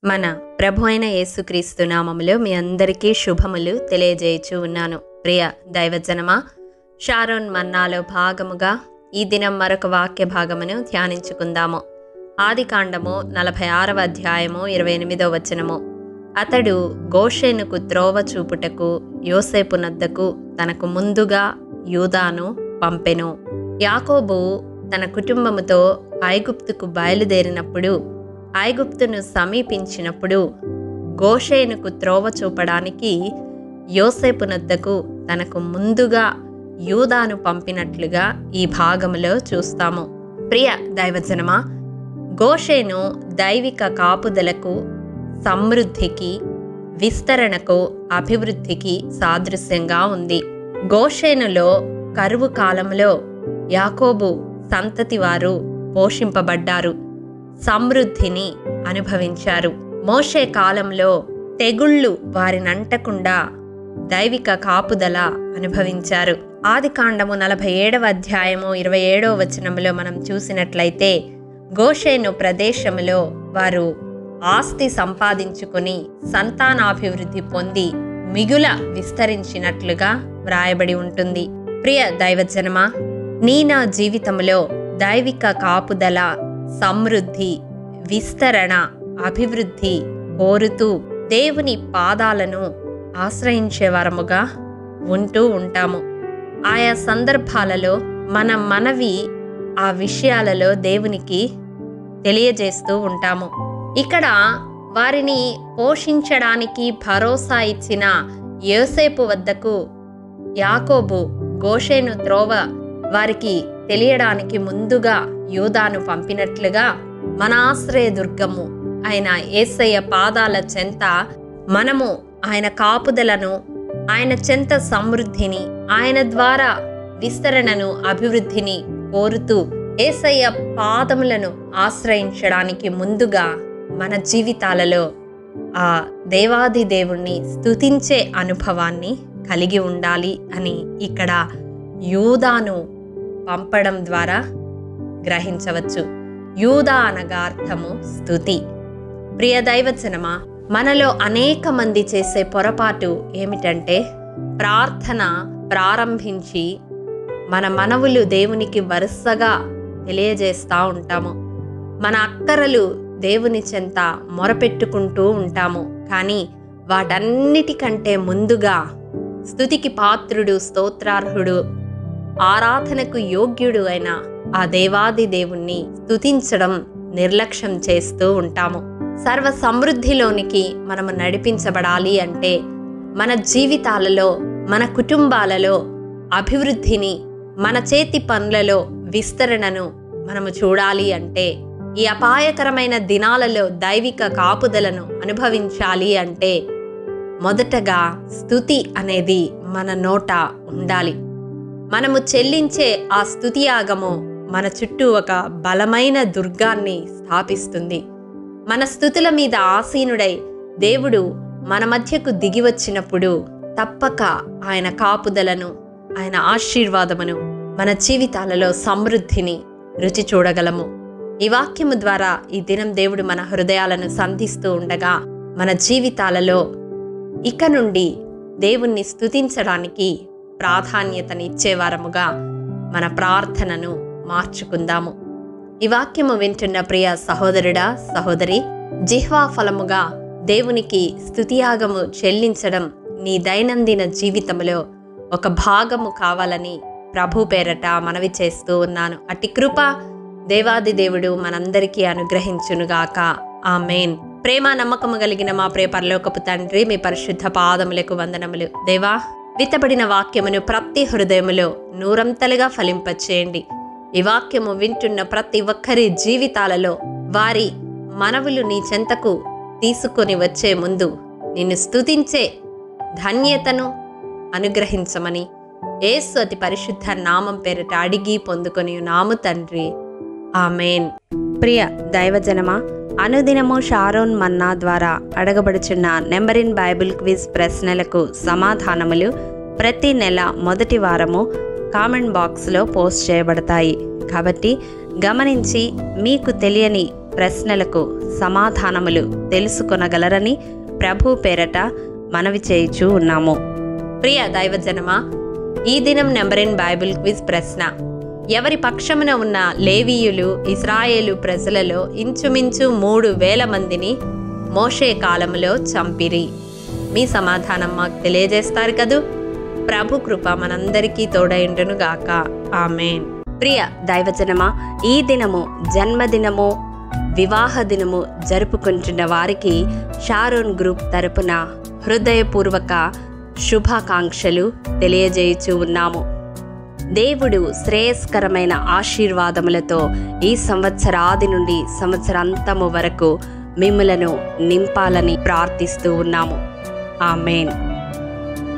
మన ప్రభు అయిన యేసుక్రీస్తు నామములో మీ అందరికీ శుభములు తెలియజేయచ్చు ఉన్నాను. ప్రియ దైవజనమా, షారోన్ మన్నాలో భాగముగా ఈ దినం మరొక వాక్య భాగమును ధ్యానించుకుందాము. ఆదికాండము 46వ అధ్యాయము 28వ వచనము. అతడు గోషేనుకు త్రోవ చూపుటకు యోసేపు నద్దకు తనకు ముందుగా యూదాను పంపెను. యాకోబు తన కుటుంబముతో ఐగుప్తుకు బయలుదేరినప్పుడు ఐగుప్తును సమీపించినప్పుడు గోషేనుకు త్రోవ చూపడానికి యోసేపు నద్దకు తనకు ముందుగా యూదాను పంపినట్లుగా ఈ భాగములో చూస్తాము. ప్రియ దైవజనమా, గోషేను దైవిక కాపుదలకు, సమృద్ధికి, విస్తరణకు, అభివృద్ధికి సాదృశ్యంగా ఉంది. గోషేనులో కరువు కాలంలో యాకోబు సంతతి వారు పోషింపబడ్డారు, సమృద్ధిని అనుభవించారు. మోషే కాలంలో తెగుళ్ళు వారినంటకుండా దైవిక కాపుదల అనుభవించారు. ఆదికాండము 47వ అధ్యాయము 27వ వచనములో మనం చూసినట్లయితే గోషేను ప్రదేశములో వారు ఆస్తి సంపాదించుకుని సంతానాభివృద్ధి పొంది మిగుల విస్తరించినట్లుగా వ్రాయబడి ఉంటుంది. ప్రియ దైవజనమా, నా జీవితంలో దైవిక కాపుదల, సమృద్ధి, విస్తరణ, అభివృద్ధి కోరుతూ దేవుని పాదాలను ఆశ్రయించే వారముగా ఉంటూ ఉంటాము. ఆయా సందర్భాలలో మనవి ఆ విషయాలలో దేవునికి తెలియజేస్తూ ఉంటాము. ఇక్కడ వారిని పోషించడానికి భరోసా ఇచ్చిన యోసేపు వద్దకు యాకోబు గోషేను త్రోవ వారికి తెలియడానికి ముందుగా యూదాను పంపినట్లుగా మన ఆశ్రయదుర్గము ఆయన యేసయ్య పాదాల చెంత మనము ఆయన కాపుదలను, ఆయన చెంత సమృద్ధిని, ఆయన ద్వారా విస్తరణను, అభివృద్ధిని కోరుతూ యేసయ్య పాదములను ఆశ్రయించడానికి ముందుగా మన జీవితాలలో ఆ దేవాది దేవుణ్ణి స్తుతించే అనుభవాన్ని కలిగి ఉండాలి అని ఇక్కడ యూదాను పంపడం ద్వారా గ్రహించవచ్చు. యూదా అనగా అర్థము స్తుతి. ప్రియ దైవజనమా, మనలో అనేక మంది చేసే పొరపాటు ఏమిటంటే ప్రార్థన ప్రారంభించి మన మనవులు దేవునికి వరుసగా తెలియజేస్తూ ఉంటాము. మన అక్కరలు దేవుని చెంత మొరపెట్టుకుంటూ ఉంటాము. కానీ వాటన్నిటికంటే ముందుగా స్తుతికి పాత్రుడు, స్తోత్రార్హుడు, ఆరాధనకు యోగ్యుడు అయిన ఆ దేవాది దేవుణ్ణి స్తుతించడం నిర్లక్ష్యం చేస్తూ ఉంటాము. సర్వ సమృద్ధిలోనికి మనము నడిపించబడాలి అంటే మన జీవితాలలో, మన కుటుంబాలలో అభివృద్ధిని, మన చేతి పనులలో విస్తరణను మనము చూడాలి అంటే, ఈ అపాయకరమైన దినాలలో దైవిక కాపుదలను అనుభవించాలి అంటే మొదటగా స్తుతి అనేది మన నోట ఉండాలి. మనము చెల్లించే ఆ స్తుతి యాగము మన చుట్టూ ఒక బలమైన దుర్గాన్ని స్థాపిస్తుంది. మన స్తుతుల మీద ఆసీనుడై దేవుడు మన మధ్యకు దిగి వచ్చినప్పుడు తప్పక ఆయన కాపుదలను, ఆయన ఆశీర్వాదమును, మన జీవితాలలో సమృద్ధిని రుచి చూడగలము. ఈ వాక్యము ద్వారా ఈ దినం దేవుడు మన హృదయాలను సంధిస్తూ ఉండగా మన జీవితాలలో ఇక నుండి దేవుణ్ణి స్తుతించడానికి ప్రాధాన్యతనిచ్చేవారముగా మన ప్రార్థనను మార్చుకుందాము. ఈ వాక్యము వింటున్న ప్రియ సహోదరుడా, సహోదరి, జిహ్వా ఫలముగా దేవునికి స్తుతియాగము చెల్లించడం నీ దైనందిన జీవితంలో ఒక భాగము కావాలని ప్రభు పేరట మనవి చేస్తూ ఉన్నాను. అట్టి కృప దేవాది దేవుడు మనందరికీ అనుగ్రహించునుగాక. ఆమేన్. ప్రేమ నమ్మకము కలిగిన మా ప్రియ పరలోకపు తండ్రి, మీ పరిశుద్ధ పాదములకు వందనములు. దేవా, విత్తబడిన వాక్యమును ప్రతి హృదయములో నూరంతలుగా ఫలింపచేయండి. ఈ వాక్యము వింటున్న ప్రతి ఒక్కరి జీవితాలలో వారి మనవులు నీ చెంతకు తీసుకొని వచ్చే ముందు నిన్ను స్తుతించే ధన్యతను అనుగ్రహించమని యేసు అతి పరిశుద్ధ నామం పేరిట అడిగి పొందుకొని నాము తండ్రి. ఆమేన్. ప్రియ దైవజనమా, అనుదినము షారోన్ మన్నా ద్వారా అడగబడుచున్న నెంబర్ ఇన్ బైబిల్ క్విజ్ ప్రశ్నలకు సమాధానములు ప్రతి నెల మొదటి వారము కామెంట్ బాక్స్లో పోస్ట్ చేయబడతాయి. కాబట్టి గమనించి మీకు తెలియని ప్రశ్నలకు సమాధానములు తెలుసుకొనగలరని ప్రభు పేరట మనవి చేయుచూ ఉన్నాము. ప్రియ దైవజనమా, ఈ దినం నెంబర్ ఇన్ బైబిల్ క్విజ్ ప్రశ్న: ఎవరి పక్షమున ఉన్న లేవీయులు ఇశ్రాయేలు ప్రజలలో ఇంచుమించు 3,000 మందిని మోషే కాలములో చంపిరి? మీ సమాధానం మాకు తెలియజేస్తారు కదూ. ప్రభు కృప మనందరికీ తోడైండును గాక. ఆమేన్. ప్రియ దైవజనమా, ఈ దినము జన్మదినము, వివాహ దినము జరుపుకుంటున్న వారికి షారోన్ గ్రూప్ తరపున హృదయపూర్వక శుభాకాంక్షలు తెలియజేయుచూ ఉన్నాము. దేవుడు శ్రేయస్కరమైన ఆశీర్వాదములతో ఈ సంవత్సరాది నుండి సంవత్సరాంతము వరకు మిమ్ములను నింపాలని ప్రార్థిస్తూ ఉన్నాము. ఆమేన్.